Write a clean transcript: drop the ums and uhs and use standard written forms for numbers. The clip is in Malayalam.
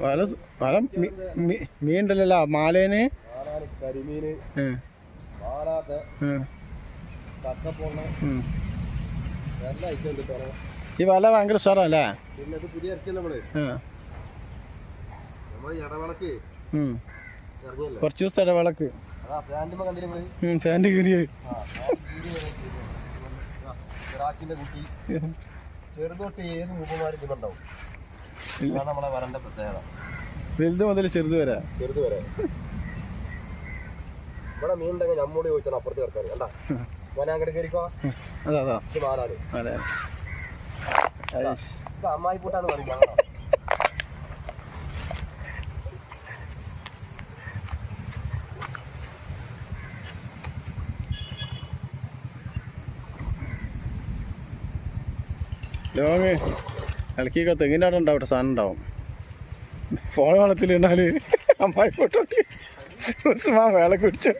വല വല മീൻ ഉണ്ടല്ലോ മാലേന് ഈ വല ഭയങ്കര ഉഷാറല്ലേ? കുറച്ച് ദിവസത്തെ ഇടവേളക്ക് ഫാൻ്റെ കീറിയ വലുത് മുതൽ ചെറുത് വരെ ഇവിടെ മീൻ ഉണ്ടെങ്കിൽ നമ്മോട് ചോദിച്ചാൽ അപ്പുറത്ത് കിടക്കാറ് കണ്ടാ മോനെ അങ്ങോട്ട് കയറിക്കോ. അമ്മായി പൂട്ടാണ് പറയുന്നത്. ലോങ് ഇളക്കിയൊക്കെ തെങ്ങിൻ്റെ അവിടെ ഉണ്ടാവട്ടെ, സാധനം ഉണ്ടാവും. ഫോൺ വെള്ളത്തിലിട്ടാൽ അമ്മായി പോട്ടോ വേള കുടിച്ചു.